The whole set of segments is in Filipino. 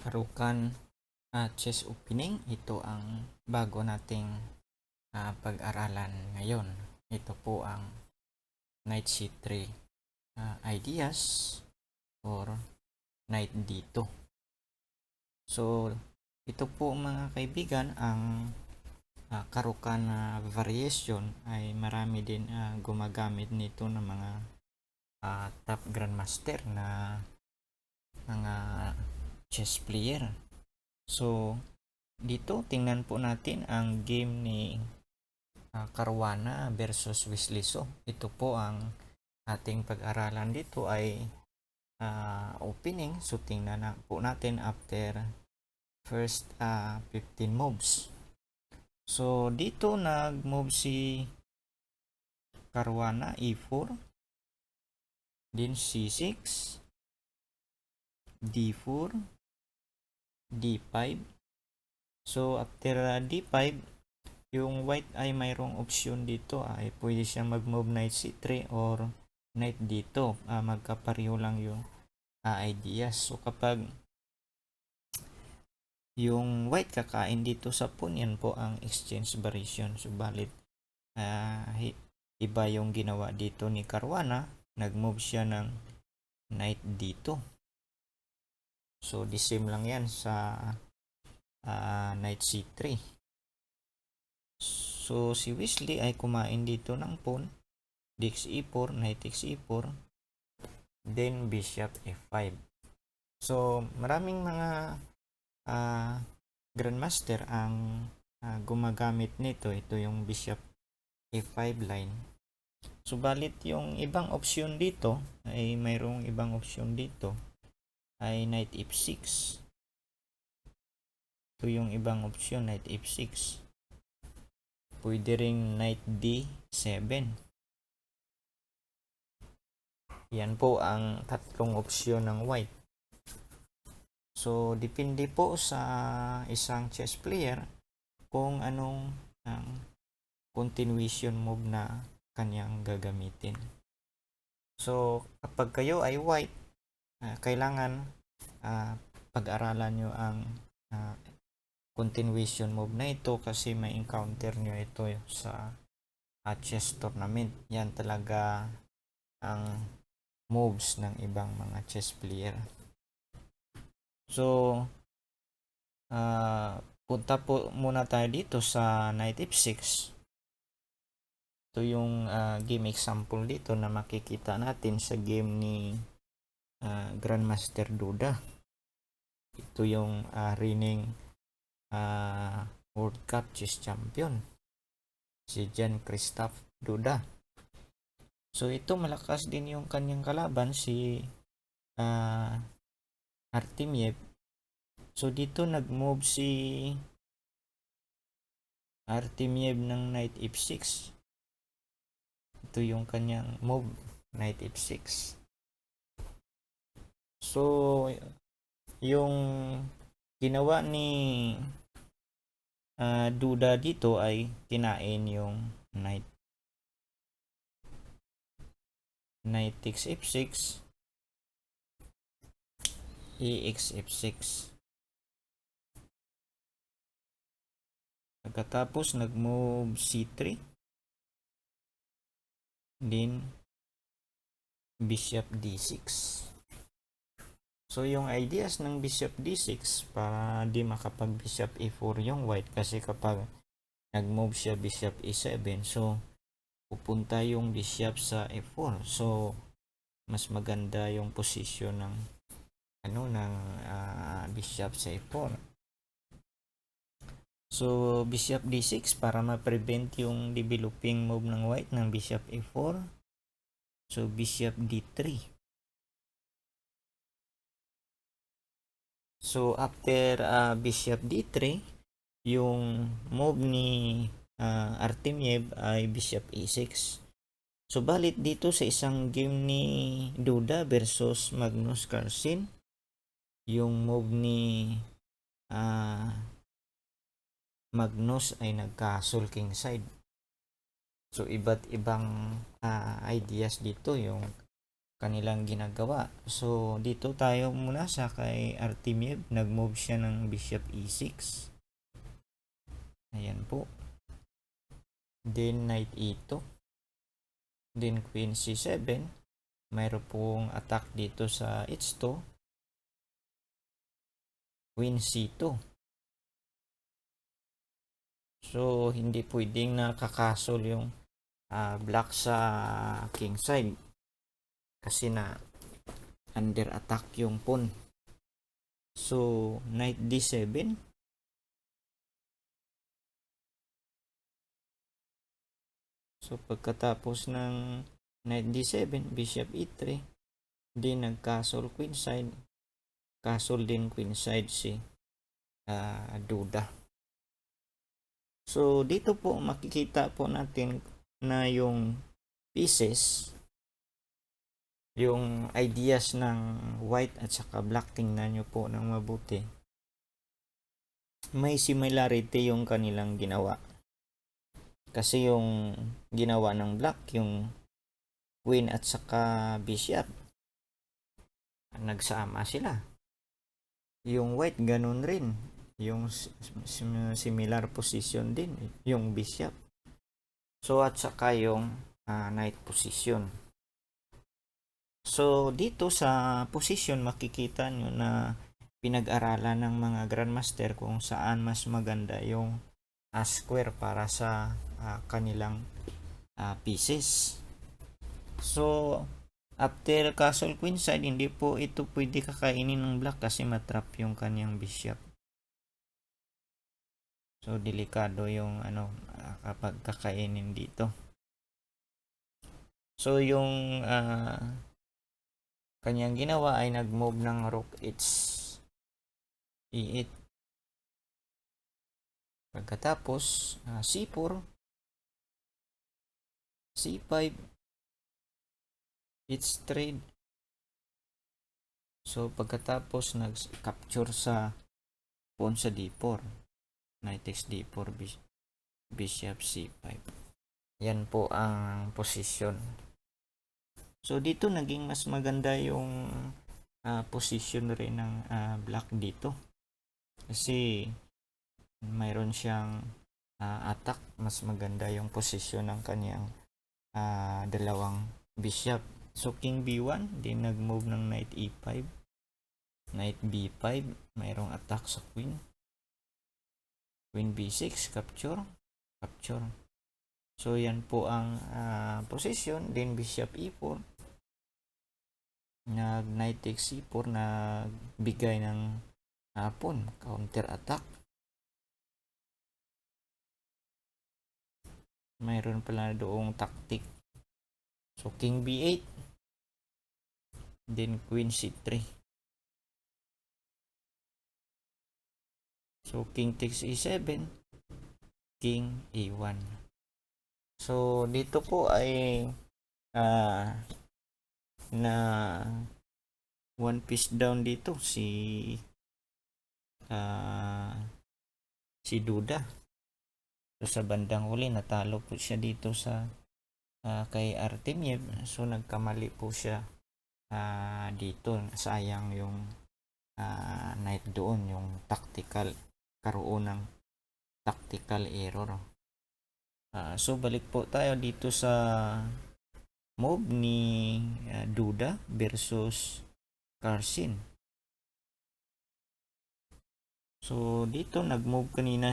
Karukan chess opening, ito ang bago nating pag-aralan ngayon. Ito po ang knight c3 ideas or knight d2. So, ito po mga kaibigan, ang karukan variation ay marami din gumagamit nito ng mga top grandmaster na mga chess player. So, dito tingnan po natin ang game ni Caruana versus Wisliso. Ito po ang ating pag-aralan dito ay opening. So, tingnan na po natin after first 15 moves. So, dito nag-move si Caruana e4, then c6, d4, d5. So, after d5, yung white ay mayroong option dito ay pwede siya mag-move knight c3 or knight d2. Magkapareho lang yung ideas. So, kapag yung white kakain dito sa pawn, yan po ang exchange variation. Subalit, iba yung ginawa dito ni Caruana. Nag-move siya ng knight d2. So, the same lang yan sa knight c3. So, si Wesley ay kumain dito ng pawn. Dx e4, knight x e4, then bishop f5. So, maraming mga grandmaster ang gumagamit nito. Ito yung bishop f5 line. Subalit yung ibang option dito ay mayroong ibang option dito ay knight f6. Ito yung ibang option, knight f6. Pwede ring knight d7. Yan po ang tatlong opsyon ng white. So, depende po sa isang chess player kung anong continuation move na kanyang gagamitin. So, kapag kayo ay white, kailangan pag-aralan nyo ang continuation move na ito kasi may encounter nyo ito sa chess tournament. Yan talaga ang moves ng ibang mga chess player. So, punta po muna tayo dito sa knight f6. Ito yung game example dito na makikita natin sa game ni Grandmaster Duda. Ito yung reigning World Cup Chess Champion, si Jan-Christophe Duda. So, ito malakas din yung kanyang kalaban, si Artemiev. So, dito nag-move si Artemiev ng knight f6. Ito yung kanyang move, knight f6. So, yung ginawa ni Duda dito ay kinain yung knight takes f6, ex f6. Pagkatapos nag-move c3, then bishop d6. So, yung ideas ng bishop d6 para di makapag bishop e4 yung white, kasi kapag nag-move siya bishop e7, so pupunta yung bishop sa f4. So, mas maganda yung position ng bishop sa f4. So, bishop d6 para ma-prevent yung developing move ng white ng bishop e4. So, bishop d3. So, after bishop d3, yung move ni Artemiev ay bishop e6. So, balit dito sa isang game ni Duda versus Magnus Carlsen, yung move ni Magnus ay nagka-sulking side. So, iba't ibang ideas dito. Yung kanilang ginagawa. So, dito tayo muna sa kay Artemiev. Nag-move siya ng bishop e6. Ayan po. Then, knight e2. Then, queen c7. Mayroon pong attack dito sa h2. Queen c2. So, hindi pwedeng nakakasol yung black sa king side. Kasi na under attack yung pawn. So, knight d7. So, pagkatapos ng knight d7, bishop e3, din nag-castle queen side. Castle din queen side si Duda. So, dito po makikita po natin na yung pieces, yung ideas ng white at saka black, tingnan nyo po ng mabuti. May similarity yung kanilang ginawa. Kasi yung ginawa ng black, yung queen at saka bishop, nagsama sila. Yung white, ganun rin. Yung similar position din, yung bishop. So, at saka yung knight position. So, dito sa position, makikita nyo na pinag-aralan ng mga grandmaster kung saan mas maganda yung square para sa kanilang pieces. So, after castle queen side, hindi po ito pwede kakainin ng black kasi matrap yung kanyang bishop. So, delikado yung kapag kakainin dito. So, yung kanyang ginawa ay nag-move ng rook e8. Pagkatapos, c4, c5, it's trade. So, pagkatapos nag-capture sa pawn sa d4. Knight takes d4, bishop c5. Yan po ang position. So, dito naging mas maganda yung position rin ng black dito. Kasi mayroon siyang attack. Mas maganda yung position ng kanyang dalawang bishop. So, king b1, din nag-move ng knight e5. Knight b5, mayroong attack sa queen. Queen b6, capture. So, yan po ang position. Then, bishop e4. Knight takes c4, nagbigay ng pawn, counter attack. Mayroon pala doong tactic. So, king b8. Then, queen c3. So, king takes e7. King e1. So, dito po ay na one piece down dito si Duda. So, sa bandang huli, natalo po siya dito sa kay Artemiev. So, nagkamali po siya dito. Sayang yung knight doon, yung tactical, karoon ng tactical error. So, balik po tayo dito sa move ni Duda versus Carlsen. So, dito nag-move kanina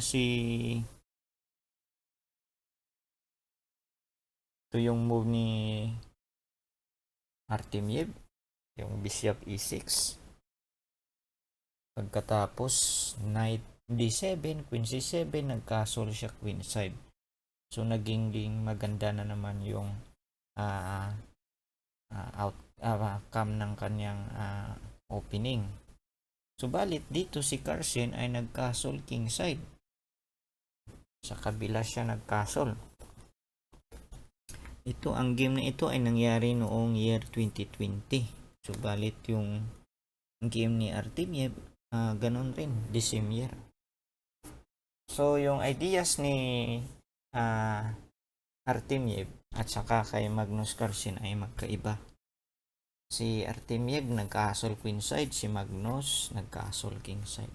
ito yung move ni Artemiev, yung bishop e6. Pagkatapos, knight d7, queen c7, nag-castle siya queen side. So, naging maganda na naman yung outcome ng kanyang opening. Subalit, dito si Carlsen ay nag-castle king side. Sa kabila siya nag-castle. Ito, ang game na ito ay nangyari noong year 2020. Subalit yung game ni Artemiev, ganun rin, the same year. So, yung ideas ni Artemiev at saka kay Magnus Carlsen ay magkaiba. Si Artemiev nag-castle queenside, si Magnus nag-castle kingside.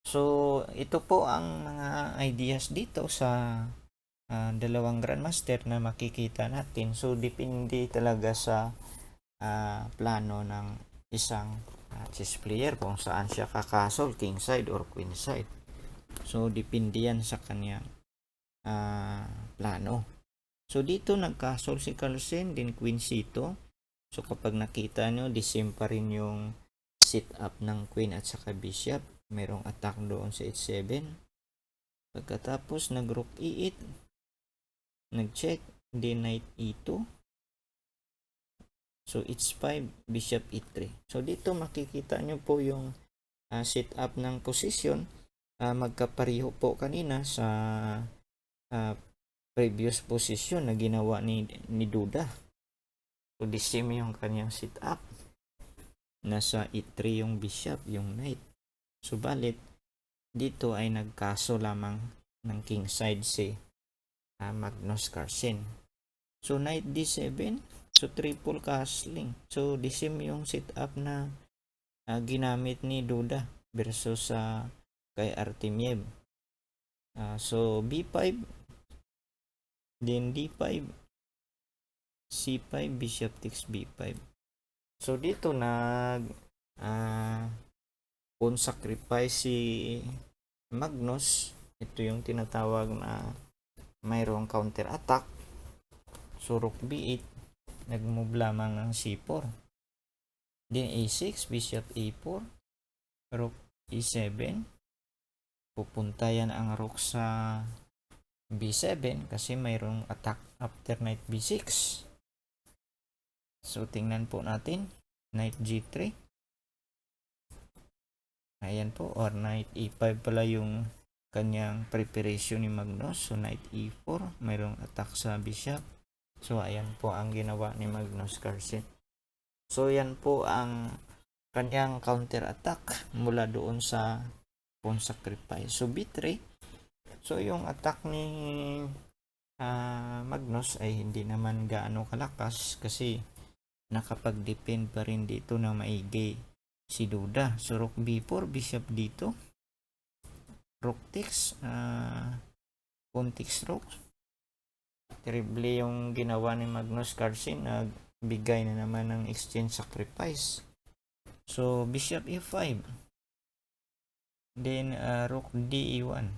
So, ito po ang mga ideas dito sa dalawang grandmaster na makikita natin. So, depende talaga sa plano ng isang chess player kung saan siya kakasol, kingside or queenside. So, depende yan sa kanyang plano. So, dito nagkasol si Carlsen, din queen c2. So, kapag nakita nyo, the same pa rin yung sit up ng queen at saka bishop. Merong attack doon sa h7. Pagkatapos, nag-rook e8. Nag-check, din knight e2. So, h5, bishop e3. So, dito makikita nyo po yung set up ng position. Magkapareho po kanina sa previous position na ginawa ni Duda. So, the same yung kanyang set up. Nasa e3 yung bishop, yung knight. Subalit, dito ay nagkaso lamang ng king side si Magnus Carlsen. So, knight d7. So, triple castling. So, the same yung setup na ginamit ni Duda versus kay Artemiev. So, b5. Then d5. c5, bishop takes b5. So, dito pawn sacrifice si Magnus. Ito yung tinatawag na mayroong counter attack. So, rook b8. Nag-move lamang ng c4. Then a6, bishop a4. Rook e7. Pupunta yan ang rook sa b7 kasi mayroong attack after knight b6. So, tingnan po natin. Knight g3. Ayan po. Or knight e5 pala yung kanyang preparation ni Magnus. So, knight e4. Mayroong attack sa bishop. So, ayan po ang ginawa ni Magnus Carlsen. So, yan po ang kanyang counter attack mula doon sa pawn sacrifice. So, b3. So, yung attack ni Magnus ay hindi naman gaano kalakas kasi nakapag-depend pa rin dito na maigi si Duda. So, rook b4, bishop dito. Rook takes, pawn takes rook. Terrible yung ginawa ni Magnus Carlsen, nagbigay na naman ng exchange sacrifice. So, bishop e5. Then, rook d1.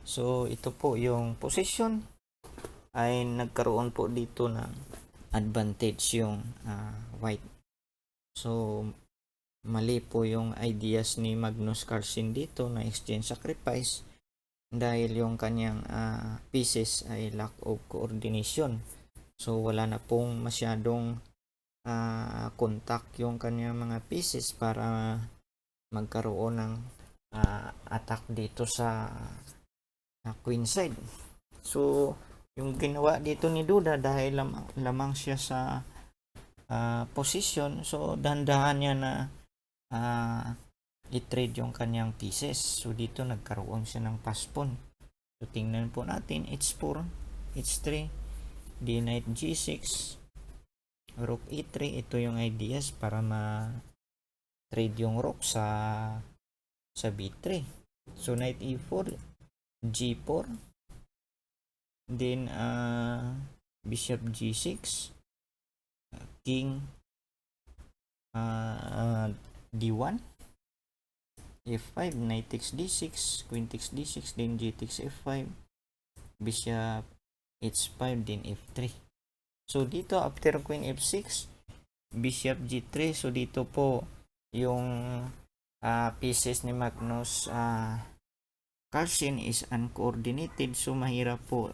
So, ito po yung position ay nagkaroon po dito ng advantage yung white. So, mali po yung ideas ni Magnus Carlsen dito na exchange sacrifice dahil yung kanyang pieces ay lack of coordination. So, wala na pong masyadong contact yung kanyang mga pieces para magkaroon ng attack dito sa queen side. So, yung ginawa dito ni Duda dahil lamang siya sa position, so dandahan niya na i-trade yung kanyang pieces. So, dito nagkaroon siya ng pass pawn. So, tingnan po natin, h4, h3, d knight g6, rook e3. Ito yung ideas para ma-trade yung rook sa b3. So, knight e4, g4, then bishop g6, king d1, f5, knight takes d6, queen takes d6, then g takes f5, bishop h5, then f3. So, dito after queen f6, bishop g3. So, dito po yung pieces ni Magnus Carlsen is uncoordinated. So, mahirap po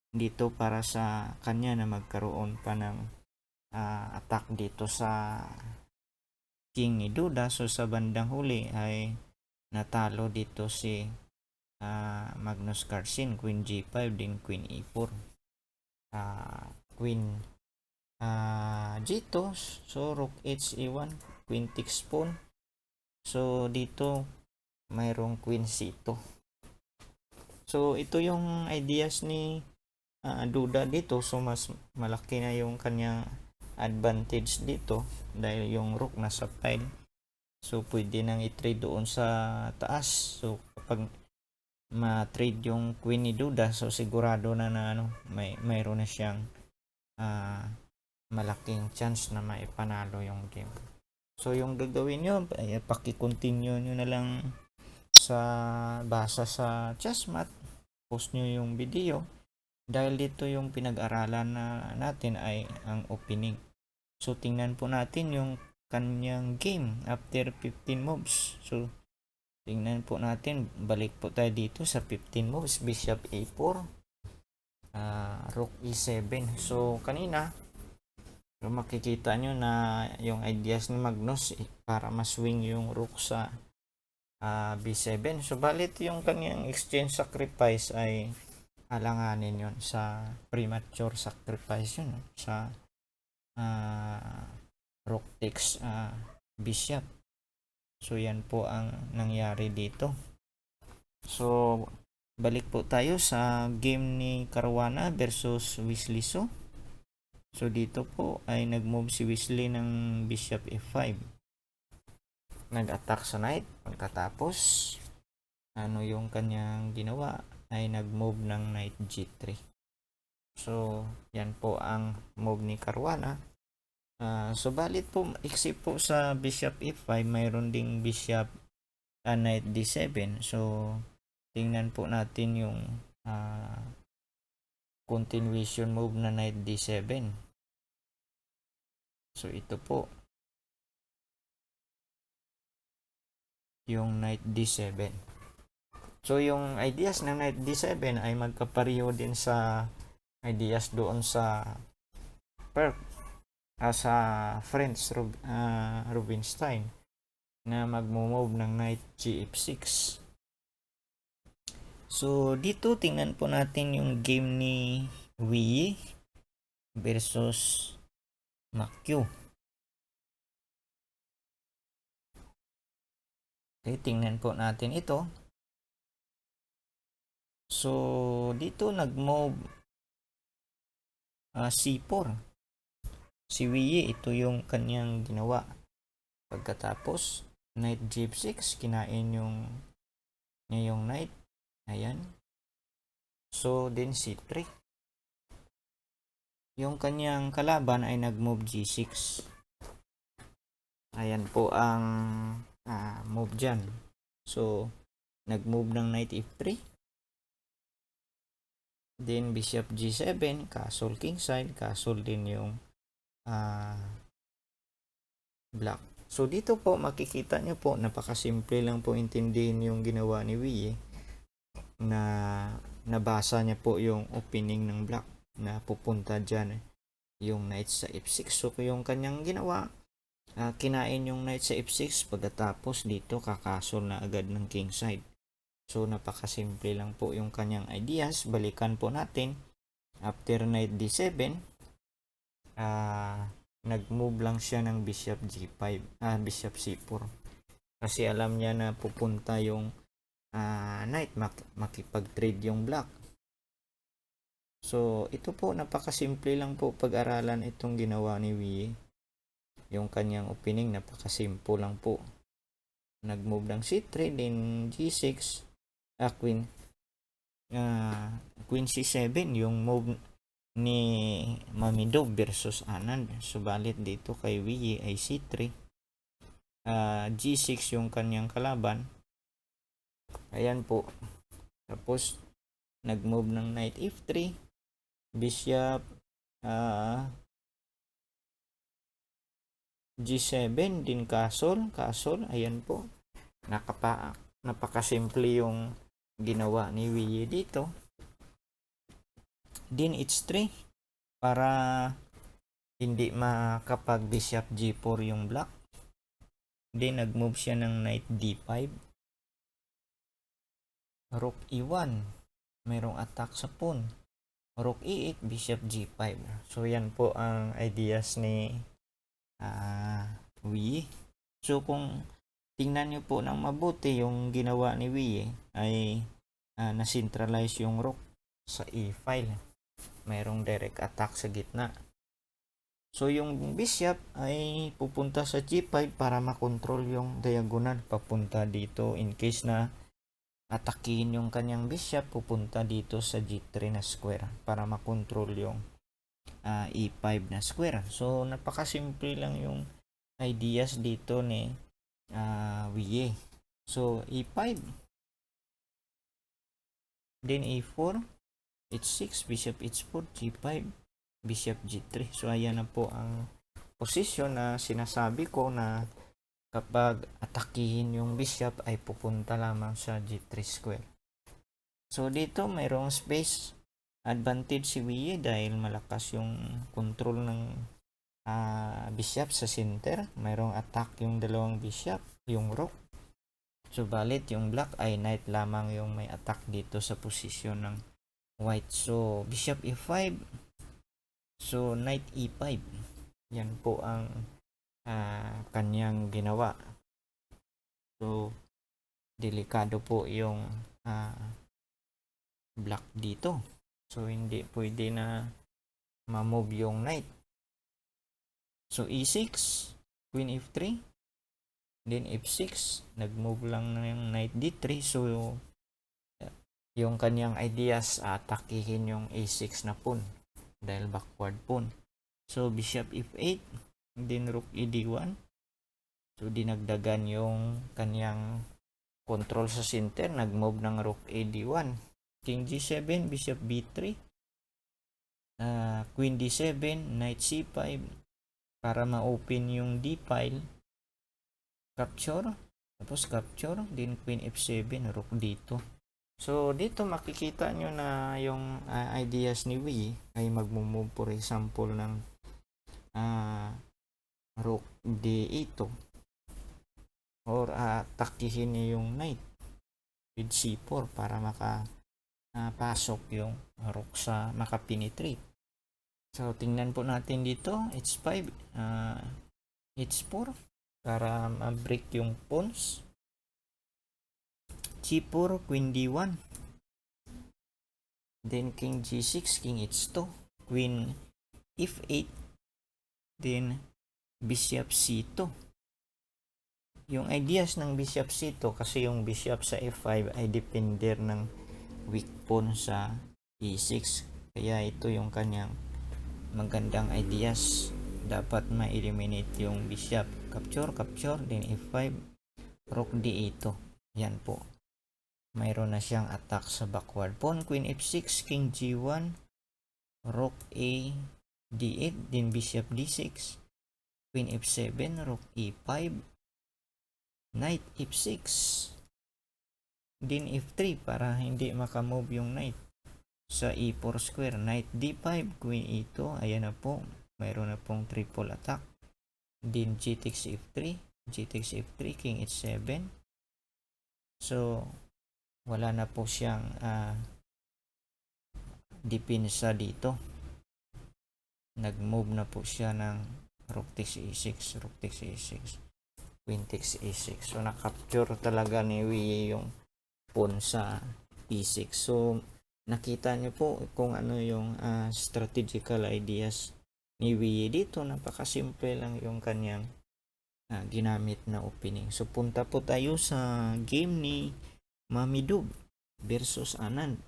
dito para sa kanya na magkaroon pa ng attack dito sa king ni Duda. So, sa bandang huli ay natalo dito si Magnus Carlsen. Queen g5, din queen e4. Queen g2. So, rook h e1, queen takes pawn. So, dito mayroong queen c2. So, ito yung ideas ni duda dito. So mas malaki na yung kanyang advantage dito dahil yung rook nasa file. So pwede nang i-trade doon sa taas. So kapag ma-trade yung queen ni duda, so sigurado na mayroon na siyang malaking chance na maipanalo yung game. So yung gagawin nyo ay paki-continue nyo na lang sa basa sa chessmat, post nyo yung video dahil dito yung pinag-aralan na natin ay ang opening. So tingnan po natin yung kanyang game after 15 moves. So tingnan po natin, balik po tayo dito sa 15 moves, bishop a4, rook e7. So kanina makikita nyo na yung ideas ni Magnus para maswing yung rook sa b7. So balit yung kanyang exchange sacrifice ay alanganin yon sa premature sacrifice yun sa rook takes bishop. So yan po ang nangyari dito. So balik po tayo sa game ni Caruana versus Wesley So. So dito po ay nag-move si Wesley ng bishop f5. Nag-attack sa knight. Pagkatapos yung kanyang ginawa ay nag-move ng knight g3. So yan po ang move ni Caruana. So balit po except po sa bishop f5, mayroon ding bishop knight d7. So tingnan po natin yung continuation move na knight d7. So ito po yung knight d7. So yung ideas ng knight d7 ay magkapareho din sa ideas doon sa sa French Rubinstein na magmo-move ng knight gf6. So dito tingnan po natin yung game ni Wei versus Macchio. Okay, tingnan po natin ito. So dito nag-move c4. Si Wei, ito yung kanyang ginawa. Pagkatapos knight g6, kinain yung knight. Ayan. So then c3. Yung kanyang kalaban ay nag-move g6. Ayan po ang move dyan. So nag-move ng knight f3. Then bishop g7, castle kingside, castle din yung black. So dito po makikita nyo po, napakasimple lang po intindihin yung ginawa ni Wei, na nabasa niya po yung opening ng black na pupunta dyan yung knight sa f6. So yung kanyang ginawa, kinain yung knight sa f6, pagkatapos dito kakasol na agad ng kingside. So napakasimple lang po yung kanyang ideas. Balikan po natin, after knight d7, nag-move lang siya ng bishop g5, bishop c4, kasi alam niya na pupunta yung knight, makipag-trade yung black. So ito po, napakasimple lang po pag-aralan itong ginawa ni Wei. Yung kanyang opening napakasimple lang po. Nag-move ng c3, then g6, queen c7, yung move ni Mamidov versus Anand. Subalit dito kay Wei ay c3, g6 yung kanyang kalaban. Ayan po. Tapos nag-move ng knight f3, bishop g7, din castle. Ayan po. Napakasimple yung ginawa ni Wei dito. Din h3 para hindi makapag bishop g4 yung black. Then nag-move siya ng knight d5, rook e1, mayroong attack sa pawn, rook e8, bishop g5. So yan po ang ideas ni Wei. So kung tingnan nyo po ng mabuti, yung ginawa ni Wei ay na-centralize yung rook sa e file. mayroong direct attack sa gitna. So yung bishop ay pupunta sa G5 para makontrol yung diagonal papunta dito in case na atakihin yung kanyang bishop, pupunta dito sa G3 na square para makontrol yung E5 na square. So napakasimple lang yung ideas dito ni Wye. So E5, then A4, H6, bishop H4, G5, bishop G3. So ayan na po ang posisyon na sinasabi ko na kapag atakihin yung bishop ay pupunta lamang sa G3 square. So dito mayroong space advantage si Wye dahil malakas yung control ng bishop sa center. Mayroong attack yung dalawang bishop, yung rook. Subalit yung black ay knight lamang yung may attack dito sa posisyon ng white. So bishop E5, so knight E5. Yan po ang kanyang ginawa. So delikado po yung black dito. So hindi pwede na ma-move yung knight. So E6, Queen F3, then F6, nag-move lang na yung knight D3. So yung kanyang ideas, atakihin yung A6 na pawn dahil backward pawn. So bishop F8, then rook ED1. So dinagdagan yung kanyang control sa center, nag-move ng rook ED1. King G7, bishop B3, Queen D7, knight C5 para ma-open yung D file, capture, tapos capture, then Queen F7, rook dito. So dito makikita nyo na yung ideas ni Wye ay mag-move for example ng rook D8 or atakihin niya yung knight with C4 para pasok yung rook sa makapenetrate. So tingnan po natin dito H5, H4 para ma-break yung pawns. G4, Queen D1, then King G6, King H2, Queen F8, then Bishop C2. Yung ideas ng Bishop C2 kasi yung Bishop sa F5 ay depender ng weak pawn sa E6. Kaya ito yung kanyang magandang ideas. Dapat ma-eliminate yung Bishop. Capture, capture, then F5, rook D8. Yan po. Mayroon na siyang attack sa backward pawn. Queen F6, King G1, rook A D8, then Bishop D6, Queen F7, rook E5, knight F6, then F3 para hindi makamove yung knight sa E4 square. Knight D5, Queen E2, ayan na po. Mayroon na pong triple attack. Then G takes F3, G takes F3, King H7. So wala na po siyang depensa dito. Nag-move na po siya ng rook takes E6, rook takes E6, Queen takes E6. So na-capture talaga ni Wye yung pawn sa E6. So nakita niyo po kung ano yung strategical ideas ni Wye dito. Napakasimple lang yung kanyang ginamit na opening. So punta po tayo sa game ni Mami Dub versus Anand.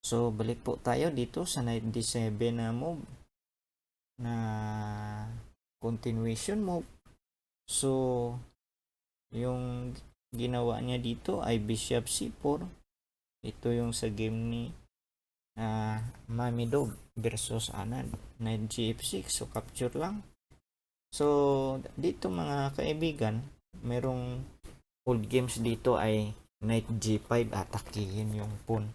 So balik po tayo dito sa knight D7 na move, na continuation move. So yung ginawa niya dito ay Bishop C4. Ito yung sa game ni Mami Dub versus Anand. Knight G6, so capture lang. So dito mga kaibigan, merong old games dito ay knight G5, atakihin yung pawn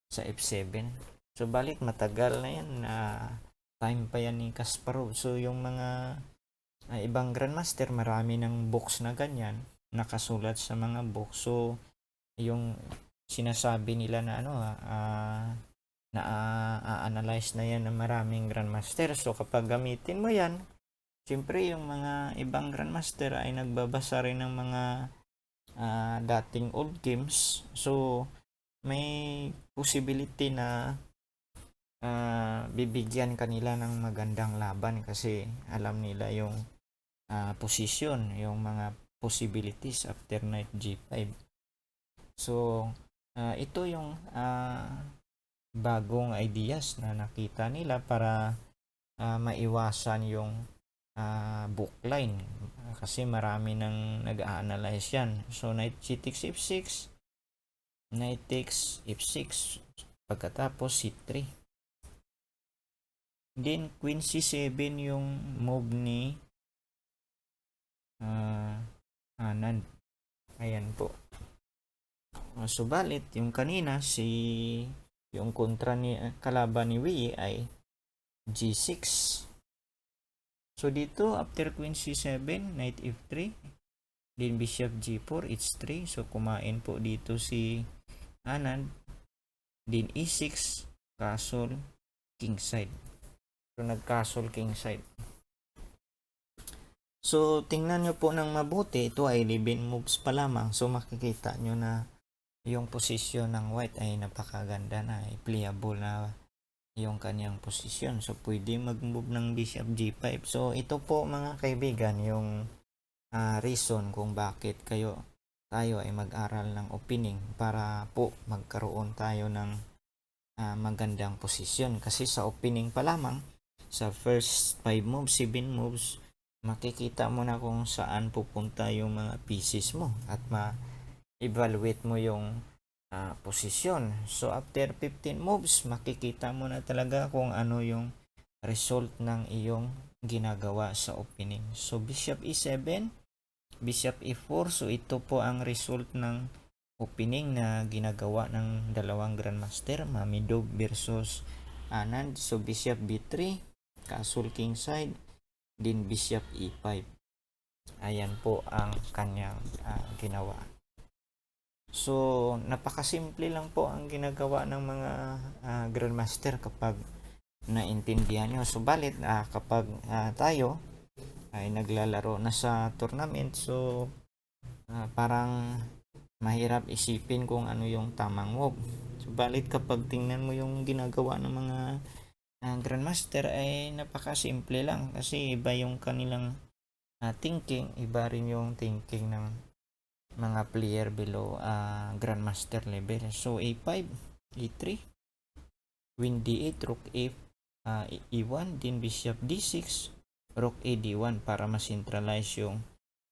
sa F7. So balik matagal na yan, time pa yan ni Kasparov. So yung mga ibang grandmaster, marami ng books na ganyan, nakasulat sa mga books. So yung sinasabi nila na na-analyze na yan ng maraming grandmaster. So kapag gamitin mo yan, siyempre yung mga ibang grandmaster ay nagbabasa rin ng mga dating old games. So may possibility na bibigyan kanila ng magandang laban kasi alam nila yung position, yung mga possibilities after knight g5. So ito yung bagong ideas na nakita nila para maiwasan yung bookline kasi marami nang nag-a-analyze yan. So knight g takes f6, knight takes f6, pagkatapos c3, then queen c7 yung move ni Anand. Ayan po. Subalit yung kanina yung kontra ni kalaban ni Wei ay g6. So dito after queen c7, knight f3, then bishop g4, h3. So kumain po dito si Anand, then e6, castle kingside. So nag-castle kingside. So tingnan nyo po ng mabuti, ito ay 11 moves pa lamang. So makikita nyo na yung posisyon ng white ay napakaganda na, ay playable na yung kanyang posisyon. So pwede mag-move ng bishop g5. So ito po mga kaibigan yung reason kung bakit tayo ay mag-aral ng opening para po magkaroon tayo ng magandang posisyon. Kasi sa opening pa lamang, sa first 5 moves, 7 moves, makikita mo na kung saan pupunta yung mga pieces mo at ma-evaluate mo yung posisyon. So after 15 moves, makikita mo na talaga kung ano yung result ng iyong ginagawa sa opening. So bishop e7, bishop e4. So ito po ang result ng opening na ginagawa ng dalawang grandmaster, Mamedov versus Anand. So bishop b3, castle kingside, din bishop e5. Ayan po ang kanyang ginawa. So napakasimple lang po ang ginagawa ng mga grandmaster kapag naintindihan nyo. Subalit kapag tayo ay naglalaro na sa tournament, so parang mahirap isipin kung ano yung tamang move. Subalit kapag tingnan mo yung ginagawa ng mga grandmaster ay napakasimple lang kasi iba yung kanilang thinking, iba rin yung thinking ng mga player below grandmaster level. So a5, e3, queen d8, rook e1, din bishop d6, rook a d1 para ma-centralize yung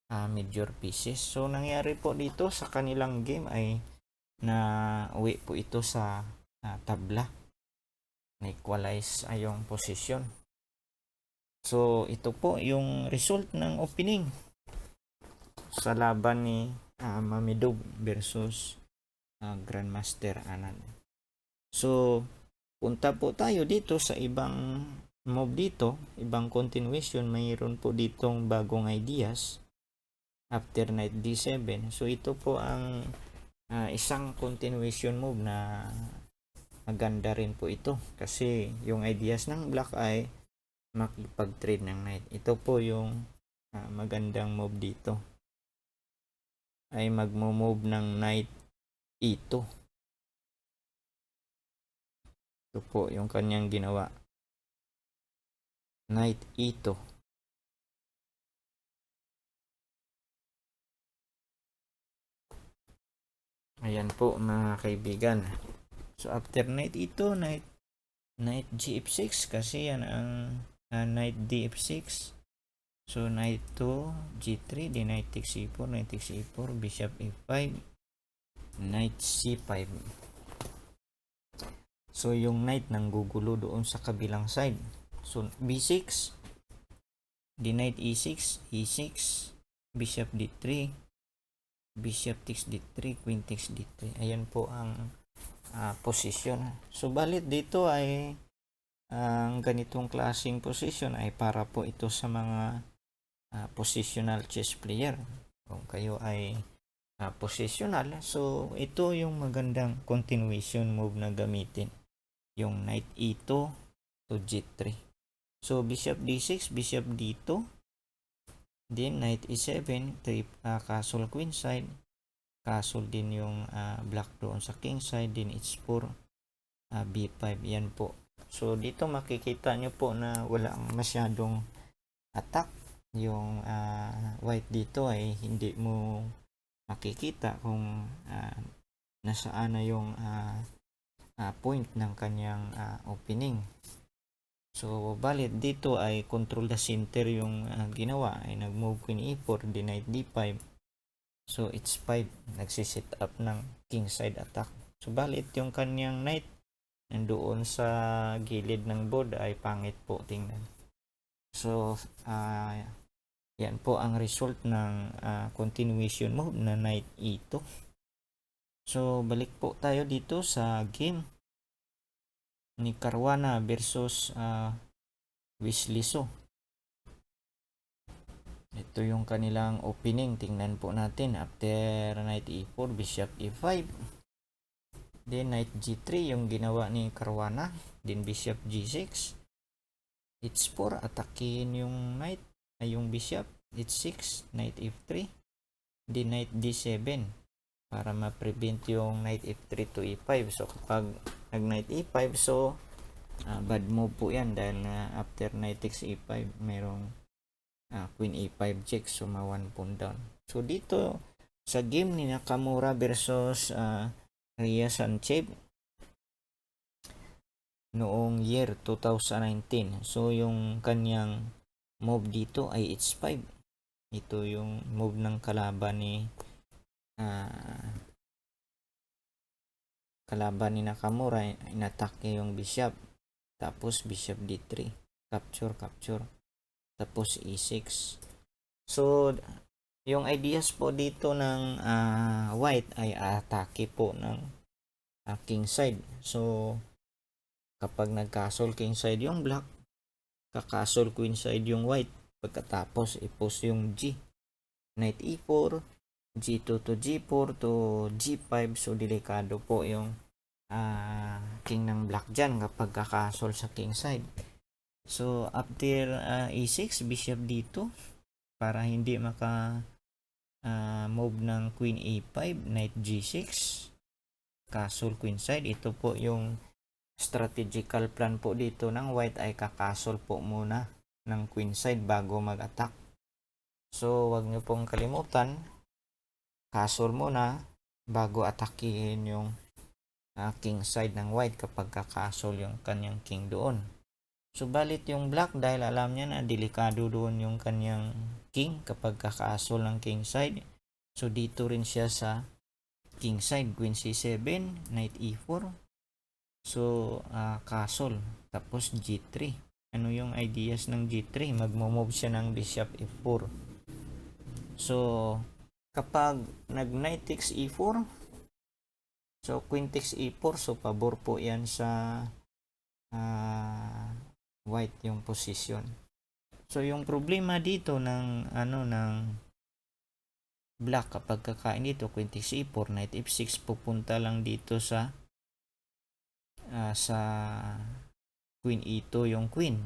major pieces. So nangyari po dito sa kanilang game ay na uwi po ito sa tabla, na-equalize yung position. So ito po yung result ng opening sa laban ni Mamedov versus Grandmaster Anand. So punta po tayo dito sa ibang move dito, ibang continuation. Mayroon po ditong bagong ideas after knight d7. So ito po ang isang continuation move na maganda rin po ito kasi yung ideas ng black ay makipag-trade ng knight. Ito po yung magandang move dito, ay magmo-move ng knight e2. Ito po yung kanyang ginawa, knight e2. Ayan po mga kaibigan. So after knight e2, knight gf6 kasi yan ang knight df6. So knight 2, g3, then knight takes c4, knight takes e4, bishop e5, knight c5. So yung knight nang gugulo doon sa kabilang side. So b6, then knight e6, e6, bishop d3, bishop takes d3, queen takes d3. Ayan po ang posisyon. So balit dito ay ang ganitong klaseng position ay para po ito sa mga positional chess player. Kung kayo ay positional, so ito yung magandang continuation move na gamitin, yung knight e2 to g3. So bishop d6, bishop d2, then knight e7, castle queenside, castle din yung black doon sa king side, din h4, b5. Yan po So dito makikita nyo po na walang masyadong attack. Yung white dito ay hindi mo makikita kung nasaan na yung point ng kanyang opening. So balit dito ay control the center yung ginawa, ay nag-move queen e4, di knight d5. So it's 5, nagsiset up ng king side attack. So balit yung kanyang knight nandoon sa gilid ng board ay pangit po tingnan. So yan po ang result ng continuation move na knight e2. So balik po tayo dito sa game ni Caruana versus Wisliso. Ito yung kanilang opening. Tingnan po natin. After knight e4, bishop e5. Then knight g3 yung ginawa ni Caruana. Then bishop g6. h4, atakin yung knight ay yung bishop. h6, knight f3. Then knight d7 para ma-prevent yung knight f3 to e5. So kapag nag knight e5, so bad move po yan dahil after knight takes e5 mayroong queen e5 check, so ma 1 pawn down. So dito sa game ni Nakamura versus Ria Sanchez noong year 2019, so yung kanyang move dito ay h5. Ito yung move ng kalaban ni Nakamura. Inatake yung bishop, tapos bishop d3, capture, tapos e6. So yung ideas po dito ng white ay atake po ng king side. So kapag nag-castle king side yung black, ka-castle queen side yung white. Pagkatapos i-post yung g, knight e4, g2 to g4 to g5. So delikado po yung king ng black dyan kapag ka-castle sa king side. So after e6, bishop d2 para hindi maka move ng queen a5, knight g6, castle queen side. Ito po yung strategical plan po dito ng white, ay kakasol po muna ng queen side bago mag-attack. So wag nyo pong kalimutan, castle muna bago atakihin yung king side ng white kapag kakasol yung kanyang king doon. Subalit yung black, dahil alam niya na delikado doon yung kanyang king kapag kakasol ng king side, so dito rin siya sa king side, queen c7, knight e4. So castle, tapos g3. Ano yung ideas ng g3? Magmo-move siya ng bishop f4. So kapag nag knight takes e4, so queen takes e4, so pabor po yan sa white yung position. So yung problema dito ng ng black kapag kakain dito, queen takes e4, knight f6, pupunta lang dito sa queen e2 yung queen.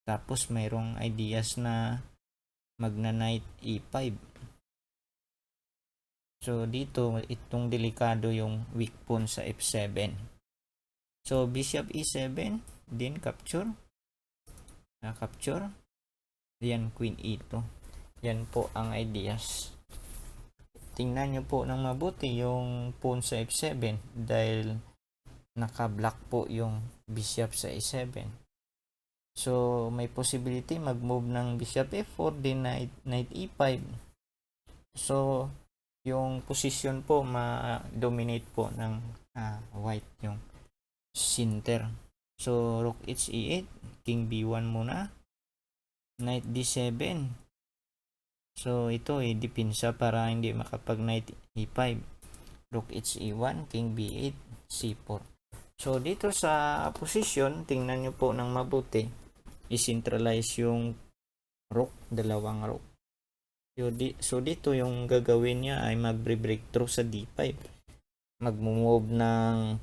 Tapos mayroong ideas na magna knight e5. So dito itong delikado yung weak pawn sa f7. So bishop e7, then capture, yan queen e2. Yan po ang ideas. Tingnan nyo po ng mabuti yung pawn sa f7 dahil naka-block po yung bishop sa e7. So may possibility mag-move ng bishop f4, then knight e5. So yung position po ma-dominate po ng white yung center. So rook h e8, king b1 muna, knight d7. So ito depensa para hindi makapag knight e5, rook h e1, king b8, c4. So dito sa position, tingnan nyo po ng mabuti, i-centralize yung rook, dalawang rook. So dito yung gagawin niya ay mag-breakthrough sa d5. Mag-move ng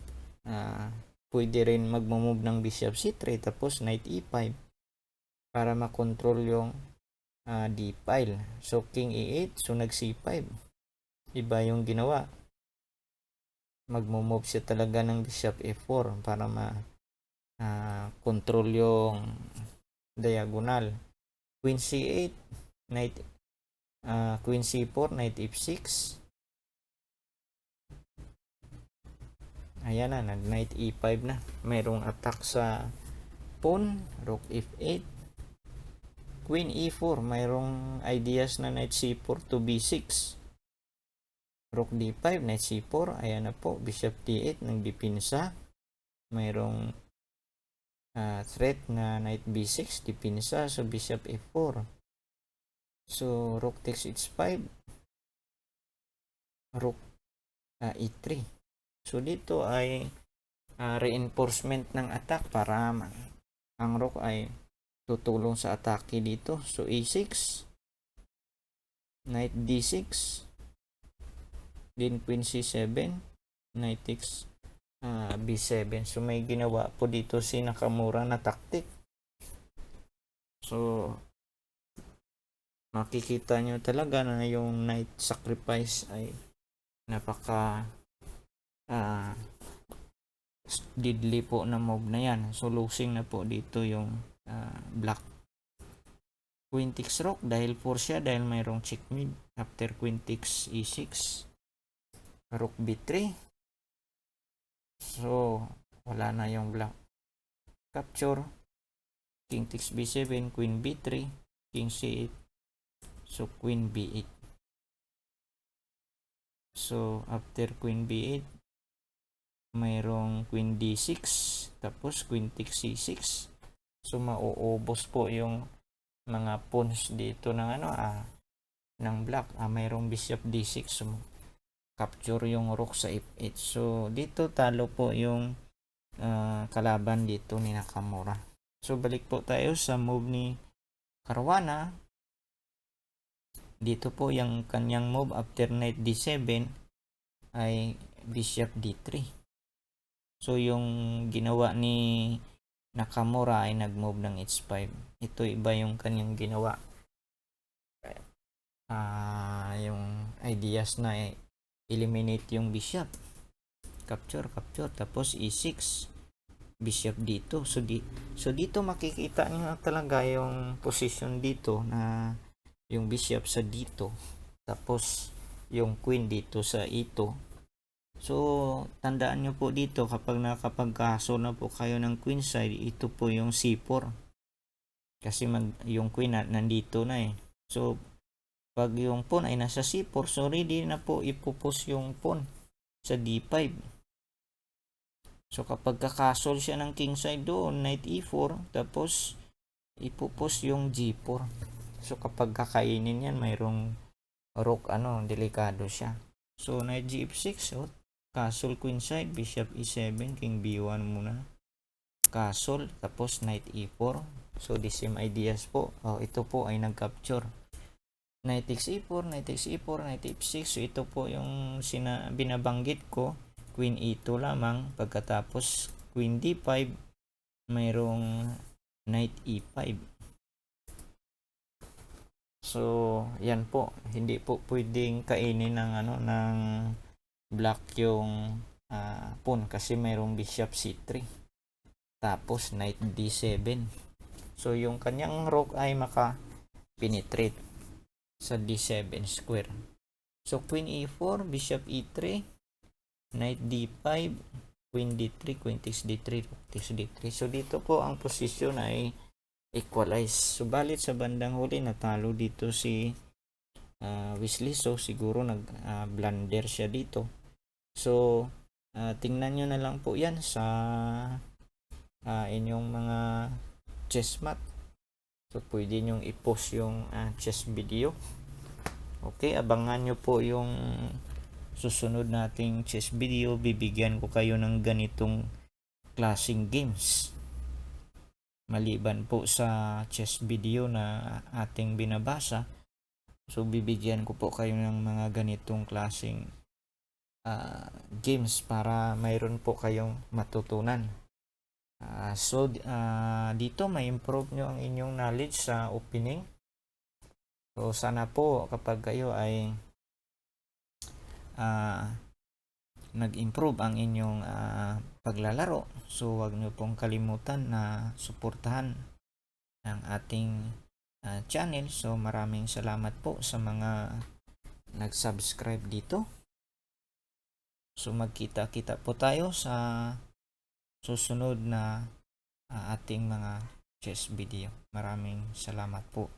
pwede rin mag-move ng bishop c3, tapos knight e5 para makontrol yung d-file. So king e8, so nag c5. Iba yung ginawa. Magmo-move siya talaga ng bishop f4 para control yung diagonal. Queen C8, knight, Queen C4, knight F6. Ayan na, nag knight E5 na. Mayroong attack sa pawn, rook F8. Queen E4, mayroong ideas na knight C4 to B6. Rook D5, knight C4, ayan na po, bishop D8, nagdipinsa. Mayroong threat na knight B6, dipinsa, so bishop F4. So, rook takes H5, rook E3. So, dito ay reinforcement ng attack para ang rook ay tutulong sa atake dito. So, E6, knight D6, din queen C7, knight takes B7. So, may ginawa po dito si Nakamura na tactic. So, makikita nyo talaga na yung knight sacrifice ay napaka deadly po na move na yan. So, losing na po dito yung black. Queen takes rook dahil 4 siya, dahil mayroong checkmate. After queen takes E6, rook B3. So, wala na yung black. Capture. King takes B7, queen B3, king C8. So, queen B8. So, after queen B8, mayroong queen D6, tapos queen takes C6. So, mauubos po yung mga pawns dito ng ng black. Mayroong bishop D6. So, capture yung rook sa F8. So, dito talo po yung kalaban dito ni Nakamura. So, balik po tayo sa move ni Caruana. Dito po yung kanyang move after knight D7 ay bishop D3. So, yung ginawa ni Nakamura ay nag-move ng H5. Ito iba yung kanyang ginawa. Yung ideas na eliminate yung bishop. Capture. Tapos E6. Bishop dito. So dito makikita nyo talaga yung position dito na yung bishop sa dito. Tapos yung queen dito sa ito. So, tandaan nyo po dito kapag nakapagkaso na po kayo ng queen side, ito po yung C4. Kasi yung queen nandito na eh. So, pag yung pawn ay nasa C4, so ready na po ipupus yung pawn sa D5. So, kapag kakasol siya ng king side doon, knight E4, tapos ipupus yung G4. So, kapag kakainin yan, mayroong rook, delikado siya. So, knight G6, castle queen side, bishop E7, king B1 muna. Castle, tapos knight E4. So, the same ideas po. Ito po ay nag-capture. Knight takes E4, knight takes E4, knight F6. So, ito po yung binabanggit ko. Queen E2 lamang. Pagkatapos, queen D5, mayroong knight E5. So, yan po. Hindi po pwedeng kainin ng black yung pawn kasi mayroong bishop C3. Tapos, knight D7. So, yung kanyang rook ay maka-penetrate sa D7 square. So, queen E4, bishop E3, knight D5, queen D3, queen takes D3, rook takes D3. So, dito po ang posisyon ay equalize. Subalit sa bandang huli, natalo dito si Wesley. So, siguro nag-blunder siya dito. So, tingnan nyo na lang po yan sa inyong mga chess mat. So, pwede nyong i-post yung chess video. Okay, abangan nyo po yung susunod nating chess video. Bibigyan ko kayo ng ganitong klaseng games. Maliban po sa chess video na ating binabasa. So, bibigyan ko po kayo ng mga ganitong klaseng games para mayroon po kayong matutunan. So, dito may improve nyo ang inyong knowledge sa opening. So, sana po kapag kayo ay nag-improve ang inyong paglalaro. So wag nyo pong kalimutan na suportahan ang ating channel. So maraming salamat po sa mga nag-subscribe dito. So magkita-kita po tayo sa susunod na ating mga chess video. Maraming salamat po.